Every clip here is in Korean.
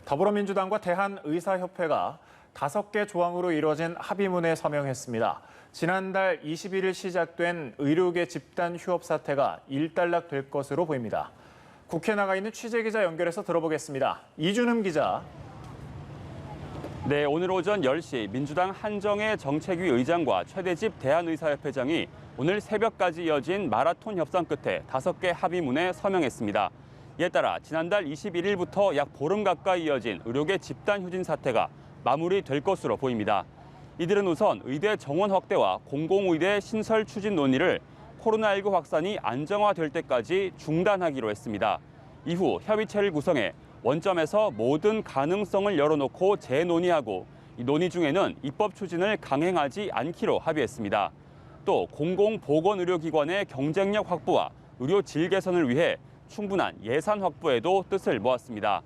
더불어민주당과 대한의사협회가 5개 조항으로 이루어진 합의문에 서명했습니다. 지난달 21일 시작된 의료계 집단 휴업 사태가 일단락될 것으로 보입니다. 국회에 나가 있는 취재기자 연결해서 들어보겠습니다. 이준흠 기자. 네, 오늘 오전 10시 민주당 한정혜 정책위 의장과 최대집 대한의사협회장이 오늘 새벽까지 이어진 마라톤 협상 끝에 5개 합의문에 서명했습니다. 이에 따라 지난달 21일부터 약 보름 가까이 이어진 의료계 집단 휴진 사태가 마무리될 것으로 보입니다. 이들은 우선 의대 정원 확대와 공공의대 신설 추진 논의를 코로나19 확산이 안정화될 때까지 중단하기로 했습니다. 이후 협의체를 구성해 원점에서 모든 가능성을 열어놓고 재논의하고 이 논의 중에는 입법 추진을 강행하지 않기로 합의했습니다. 또 공공보건의료기관의 경쟁력 확보와 의료 질 개선을 위해 충분한 예산 확보에도 뜻을 모았습니다.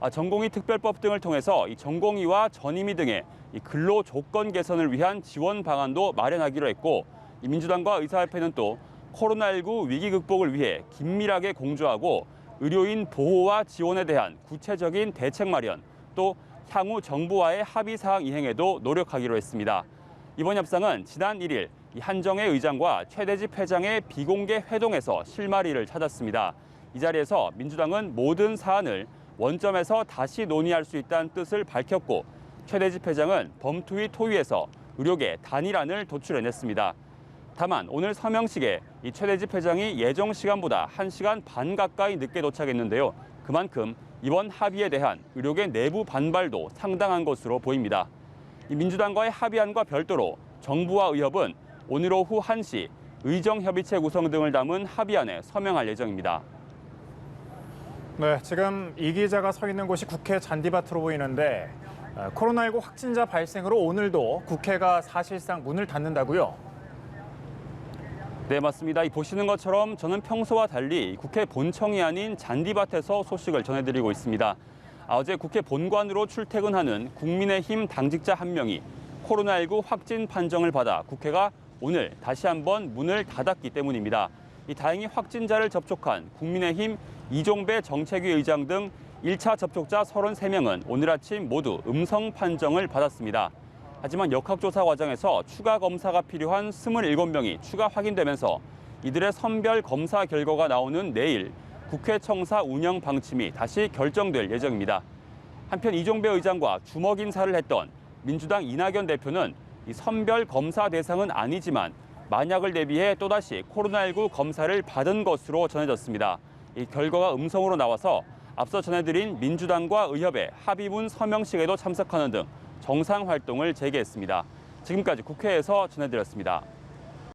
전공의 특별법 등을 통해서 이 전공의와 전임의 등의 근로 조건 개선을 위한 지원 방안도 마련하기로 했고, 민주당과 의사협회는 또 코로나19 위기 극복을 위해 긴밀하게 공조하고 의료인 보호와 지원에 대한 구체적인 대책 마련, 또 향후 정부와의 합의 사항 이행에도 노력하기로 했습니다. 이번 협상은 지난 1일 한정혜 의장과 최대집 회장의 비공개 회동에서 실마리를 찾았습니다. 이 자리에서 민주당은 모든 사안을 원점에서 다시 논의할 수 있다는 뜻을 밝혔고, 최대집 회장은 범투위 토위에서 의료계 단일안을 도출해냈습니다. 다만 오늘 서명식에 이 최대집 회장이 예정 시간보다 1시간 반 가까이 늦게 도착했는데요. 그만큼 이번 합의에 대한 의료계 내부 반발도 상당한 것으로 보입니다. 이 민주당과의 합의안과 별도로 정부와 의협은 오늘 오후 1시 의정협의체 구성 등을 담은 합의안에 서명할 예정입니다. 네, 지금 이 기자가 서 있는 곳이 국회 잔디밭으로 보이는데 코로나19 확진자 발생으로 오늘도 국회가 사실상 문을 닫는다고요? 네, 맞습니다. 보시는 것처럼 저는 평소와 달리 국회 본청이 아닌 잔디밭에서 소식을 전해드리고 있습니다. 어제 국회 본관으로 출퇴근하는 국민의힘 당직자 한 명이 코로나19 확진 판정을 받아 국회가 오늘 다시 한번 문을 닫았기 때문입니다. 다행히 확진자를 접촉한 국민의힘 이종배 정책위 의장 등 1차 접촉자 33명은 오늘 아침 모두 음성 판정을 받았습니다. 하지만 역학조사 과정에서 추가 검사가 필요한 27명이 추가 확인되면서 이들의 선별 검사 결과가 나오는 내일 국회 청사 운영 방침이 다시 결정될 예정입니다. 한편 이종배 의장과 주먹 인사를 했던 민주당 이낙연 대표는 이 선별 검사 대상은 아니지만 만약을 대비해 또다시 코로나19 검사를 받은 것으로 전해졌습니다. 이 결과가 음성으로 나와서 앞서 전해드린 민주당과 의협의 합의문 서명식에도 참석하는 등 정상 활동을 재개했습니다. 지금까지 국회에서 전해드렸습니다.